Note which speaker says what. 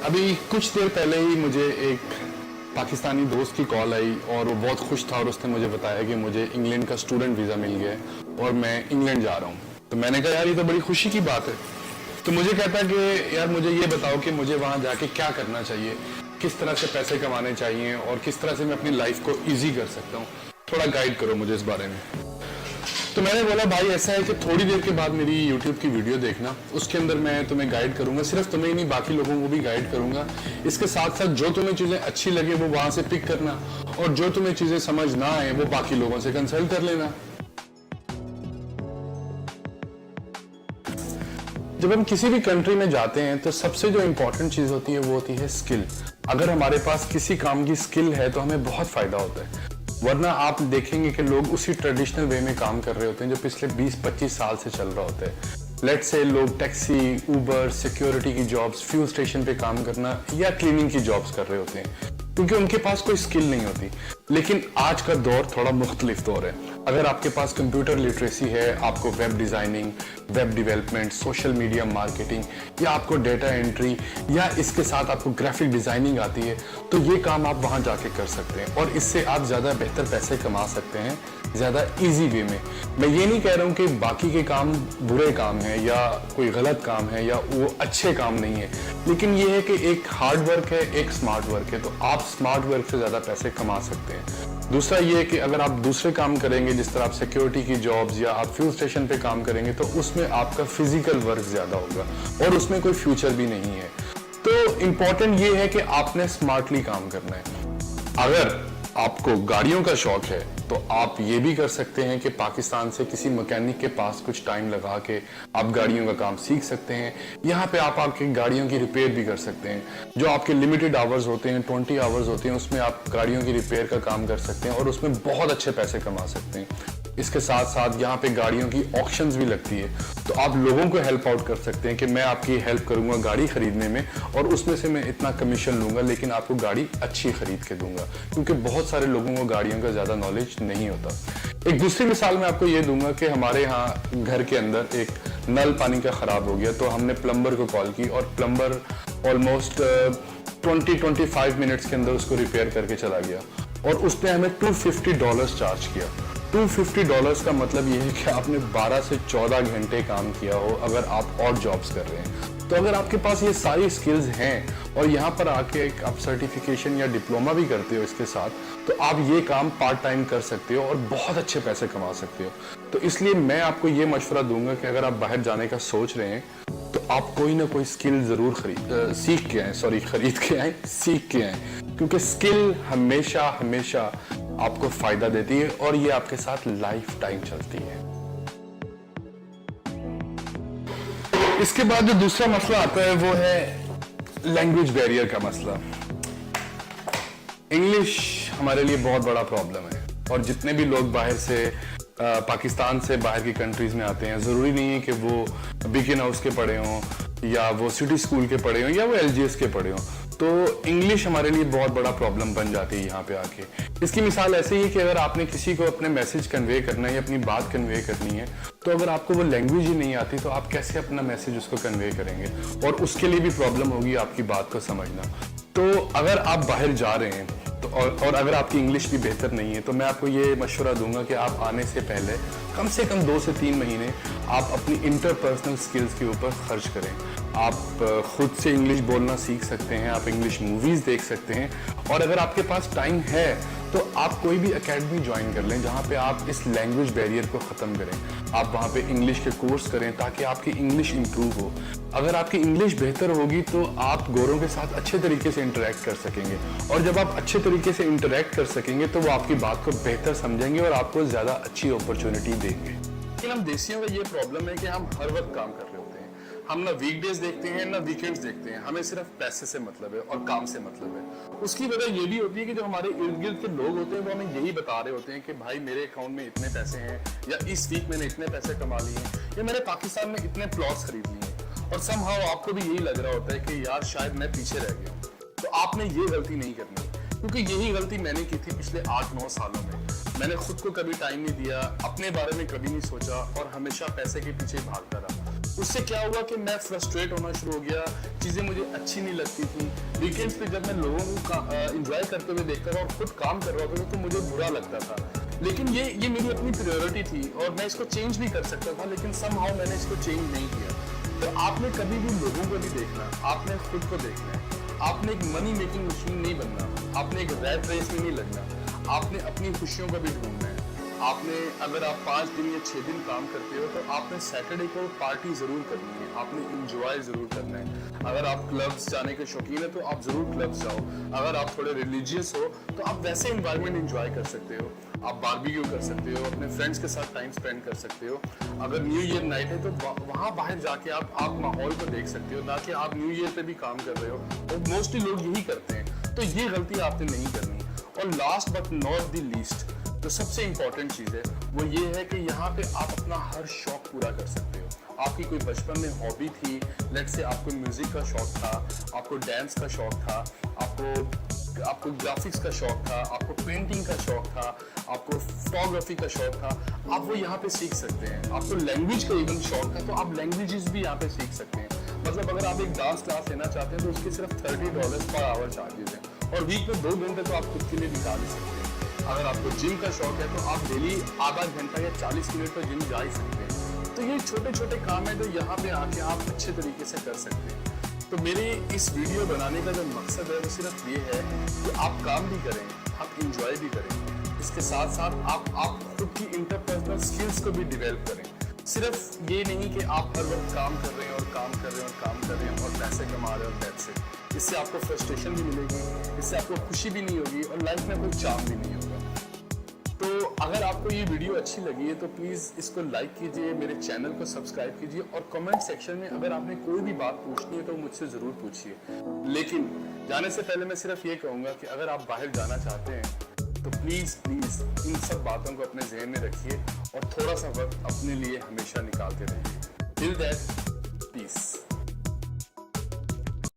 Speaker 1: अभी कुछ देर पहले ही मुझे एक पाकिस्तानी दोस्त की कॉल आई और वो बहुत खुश था और उसने मुझे बताया कि मुझे इंग्लैंड का स्टूडेंट वीज़ा मिल गया है और मैं इंग्लैंड जा रहा हूँ। तो मैंने कहा यार ये तो बड़ी खुशी की बात है। तो मुझे कहता कि यार मुझे ये बताओ कि मुझे वहाँ जाके क्या करना चाहिए, किस तरह से पैसे कमाने चाहिए और किस तरह से मैं अपनी लाइफ को ईजी कर सकता हूँ, थोड़ा गाइड करो मुझे इस बारे में। तो मैंने बोला भाई ऐसा है कि थोड़ी देर के बाद मेरी YouTube की वीडियो देखना, उसके अंदर मैं तुम्हें गाइड करूंगा, सिर्फ तुम्हें ही नहीं बाकी लोगों को भी गाइड करूंगा। इसके साथ साथ जो तुम्हें चीजें अच्छी लगे वो वहां से पिक करना और जो तुम्हें चीजें समझ ना आए वो बाकी लोगों से कंसल्ट कर लेना। जब हम किसी भी कंट्री में जाते हैं तो सबसे जो इंपॉर्टेंट चीज होती है वो होती है स्किल। अगर हमारे पास किसी काम की स्किल है तो हमें बहुत फायदा होता है, वरना आप देखेंगे कि लोग उसी ट्रेडिशनल वे में काम कर रहे होते हैं जो पिछले 20-25 साल से चल रहा होता है। लेट्स से लोग टैक्सी, उबर, सिक्योरिटी की जॉब्स, फ्यूल स्टेशन पे काम करना या क्लीनिंग की जॉब्स कर रहे होते हैं क्योंकि उनके पास कोई स्किल नहीं होती। लेकिन आज का दौर थोड़ा मुख्तलिफ दौर है। अगर आपके पास कंप्यूटर लिटरेसी है, आपको web designing, web development, social media marketing या आपको डेटा एंट्री या इसके साथ आपको ग्राफिक डिजाइनिंग आती है तो ये काम आप वहां जाके कर सकते हैं और इससे आप ज्यादा बेहतर पैसे कमा सकते हैं ज्यादा इजी वे में। मैं ये नहीं कह रहा हूँ कि बाकी के काम बुरे काम है या कोई गलत काम है या वो अच्छे काम नहीं है, लेकिन ये है कि एक हार्ड वर्क है, एक स्मार्ट वर्क है, तो आप स्मार्ट वर्क से ज्यादा पैसे कमा सकते हैं। दूसरा ये है कि अगर आप दूसरे काम करेंगे जिस तरह आप सिक्योरिटी की जॉब्स या आप फ्यूल स्टेशन पे काम करेंगे तो उसमें आपका फिजिकल वर्क ज्यादा होगा और उसमें कोई फ्यूचर भी नहीं है। तो इंपॉर्टेंट ये है कि आपने स्मार्टली काम करना है। अगर आपको गाड़ियों का शौक है तो आप ये भी कर सकते हैं कि पाकिस्तान से किसी मैकेनिक के पास कुछ टाइम लगा के आप गाड़ियों का काम सीख सकते हैं। यहाँ पे आप आपकी गाड़ियों की रिपेयर भी कर सकते हैं। जो आपके लिमिटेड आवर्स होते हैं, 20 आवर्स होते हैं, उसमें आप गाड़ियों की रिपेयर का काम कर सकते हैं और उसमें बहुत अच्छे पैसे कमा सकते हैं। इसके साथ साथ यहाँ पे गाड़ियों की ऑक्शंस भी लगती है तो आप लोगों को हेल्प आउट कर सकते हैं कि मैं आपकी हेल्प करूंगा गाड़ी खरीदने में और उसमें से मैं इतना कमीशन लूंगा लेकिन आपको गाड़ी अच्छी खरीद के दूंगा, क्योंकि बहुत सारे लोगों को गाड़ियों का ज्यादा नॉलेज नहीं होता। एक दूसरी मिसाल मैं आपको ये दूंगा कि हमारे यहाँ घर के अंदर एक नल पानी का खराब हो गया तो हमने प्लम्बर को कॉल की और प्लम्बर ऑलमोस्ट 20-25 मिनट्स के अंदर उसको रिपेयर करके चला गया और उसने हमें $250 चार्ज किया। $250 का मतलब ये है कि आपने 12 से 14 घंटे काम किया हो अगर आप और जॉब्स कर रहे हैं। तो अगर आपके पास ये सारी स्किल्स हैं और यहाँ पर आके एक आप सर्टिफिकेशन या डिप्लोमा भी करते हो इसके साथ, तो आप ये काम पार्ट टाइम कर सकते हो और बहुत अच्छे पैसे कमा सकते हो। तो इसलिए मैं आपको ये मशवरा दूंगा कि अगर आप बाहर जाने का सोच रहे हैं तो आप कोई ना कोई स्किल जरूर सीख के आए, क्योंकि स्किल हमेशा हमेशा आपको फायदा देती है और ये आपके साथ लाइफ टाइम चलती है। इसके बाद जो दूसरा मसला आता है वो है लैंग्वेज बैरियर का मसला। इंग्लिश हमारे लिए बहुत बड़ा प्रॉब्लम है और जितने भी लोग बाहर से पाकिस्तान से बाहर की कंट्रीज में आते हैं, जरूरी नहीं है कि वो बिगिन हाउस के पढ़े हों या वो सिटी स्कूल के पढ़े हों या वो LGS के पढ़े हों, तो इंग्लिश हमारे लिए बहुत बड़ा प्रॉब्लम बन जाती है यहाँ पे आके। इसकी मिसाल ऐसे ही है कि अगर आपने किसी को अपने मैसेज कन्वे करना है या अपनी बात कन्वे करनी है तो अगर आपको वो लैंग्वेज ही नहीं आती तो आप कैसे अपना मैसेज उसको कन्वे करेंगे और उसके लिए भी प्रॉब्लम होगी आपकी बात को समझना। तो अगर आप बाहर जा रहे हैं तो और अगर आपकी इंग्लिश भी बेहतर नहीं है तो मैं आपको ये मशवरा दूंगा कि आप आने से पहले कम से कम 2 से 3 महीने आप अपनी इंटरपर्सनल स्किल्स के ऊपर खर्च करें। आप खुद से इंग्लिश बोलना सीख सकते हैं, आप इंग्लिश मूवीज देख सकते हैं और अगर आपके पास टाइम है तो आप कोई भी एकेडमी ज्वाइन कर लें जहाँ पे आप इस लैंग्वेज बैरियर को ख़त्म करें। आप वहाँ पे इंग्लिश के कोर्स करें ताकि आपकी इंग्लिश इंप्रूव हो। अगर आपकी इंग्लिश बेहतर होगी तो आप गोरों के साथ अच्छे तरीके से इंटरेक्ट कर सकेंगे और जब आप अच्छे तरीके से इंटरेक्ट कर सकेंगे तो वो आपकी बात को बेहतर समझेंगे और आपको ज़्यादा अच्छी अपॉर्चुनिटी देंगे। लेकिन हम देसियों का ये प्रॉब्लम है कि हम हर वक्त काम कर रहे होते हैं। हम ना वीकडेज देखते हैं ना वीकेंड्स देखते हैं, हमें सिर्फ पैसे से मतलब है और काम से मतलब है। उसकी वजह ये भी होती है कि जो हमारे इर्द गिर्द के लोग होते हैं वो हमें यही बता रहे होते हैं कि भाई मेरे अकाउंट में इतने पैसे हैं या इस वीक मैंने इतने पैसे कमा लिए हैं या मैंने पाकिस्तान में इतने प्लॉट्स खरीद लिए हैं और समहाउ आपको भी यही लग रहा होता है कि यार शायद मैं पीछे रह गया हूँ। तो आपने ये गलती नहीं करनी, क्योंकि यही गलती मैंने की थी पिछले 8-9 सालों में। मैंने खुद को कभी टाइम नहीं दिया, अपने बारे में कभी नहीं सोचा और हमेशा पैसे के पीछे भागता रहा। उससे क्या हुआ कि मैं फ्रस्ट्रेट होना शुरू हो गया, चीज़ें मुझे अच्छी नहीं लगती थी। वीकेंड्स पे जब मैं लोगों को एंजॉय करते हुए देखता था और खुद काम कर रहा था तो मुझे बुरा लगता था। लेकिन ये मेरी अपनी प्रायोरिटी थी और मैं इसको चेंज भी कर सकता था, लेकिन समहाउ मैंने इसको चेंज नहीं किया। तो आपने कभी भी लोगों को नहीं देखना, आपने खुद को देखना है। आपने एक मनी मेकिंग मशीन नहीं बनना, आपने एक रैट रेस में नहीं लगना, आपने अपनी खुशियों को भी ढूंढना है। आपने अगर आप 5 दिन या 6 दिन काम करते हो तो आपने सैटरडे को पार्टी जरूर करनी है, आपने इंजॉय जरूर करना है। अगर आप क्लब्स जाने के शौकीन है तो आप जरूर क्लब्स जाओ। अगर आप थोड़े रिलीजियस हो तो आप वैसे एनवायरनमेंट एंजॉय कर सकते हो, आप बारबेक्यू कर सकते हो, अपने फ्रेंड्स के साथ टाइम स्पेंड कर सकते हो। अगर न्यू ईयर नाइट है तो वहाँ बाहर जाके आप माहौल को देख सकते हो, ना कि आप न्यू ईयर पे भी काम कर रहे हो। और मोस्टली लोग यही करते हैं, तो ये गलती आपने नहीं करनी। और last but not the least, तो सबसे इंपॉर्टेंट चीज़ है वो ये है कि यहाँ पे आप अपना हर शौक पूरा कर सकते हो। आपकी कोई बचपन में हॉबी थी, लेट्स से आपको म्यूजिक का शौक था, आपको डांस का शौक था, आपको ग्राफिक्स का शौक था, आपको पेंटिंग का शौक था, आपको फोटोग्राफी का शौक था, आप वो यहाँ पे सीख सकते हैं। आपको लैंग्वेज का इवन शौक था तो आप लैंग्वेजेस भी यहाँ पे सीख सकते हैं। मतलब अगर आप एक डांस क्लास लेना चाहते हैं तो उसके सिर्फ $30 पर आवर चार्जेस हैं और वीक में 2 घंटे तो आप खुद के लिए निकाल ही सकते हैं। अगर आपको जिम का शौक है तो आप डेली आधा घंटा या 40 मिनट तो जिम जा ही सकते हैं। तो ये छोटे छोटे काम है जो यहाँ पे आके आप अच्छे तरीके से कर सकते हैं। तो मेरे इस वीडियो बनाने का जो मकसद है वो सिर्फ ये है कि आप काम भी करें, आप इंजॉय भी करें, इसके साथ साथ आप खुद की इंटरपर्सनल स्किल्स को भी डेवलप करें। सिर्फ ये नहीं कि आप हर वक्त काम कर रहे हैं और काम कर रहे हैं और काम कर रहे हैं और पैसे कमा रहे हैं और दैट्स इट। इससे आपको फ्रस्ट्रेशन भी मिलेगी, इससे आपको खुशी भी नहीं होगी और लाइफ में कोई चार्म भी नहीं होगा। तो अगर आपको ये वीडियो अच्छी लगी है तो प्लीज़ इसको लाइक कीजिए, मेरे चैनल को सब्सक्राइब कीजिए और कमेंट सेक्शन में अगर आपने कोई भी बात पूछनी है तो मुझसे ज़रूर पूछिए। लेकिन जाने से पहले मैं सिर्फ ये कहूँगा कि अगर आप बाहर जाना चाहते हैं तो प्लीज़ इन सब बातों को अपने जहन में रखिए और थोड़ा सा वक्त अपने लिए हमेशा निकालते रहिए।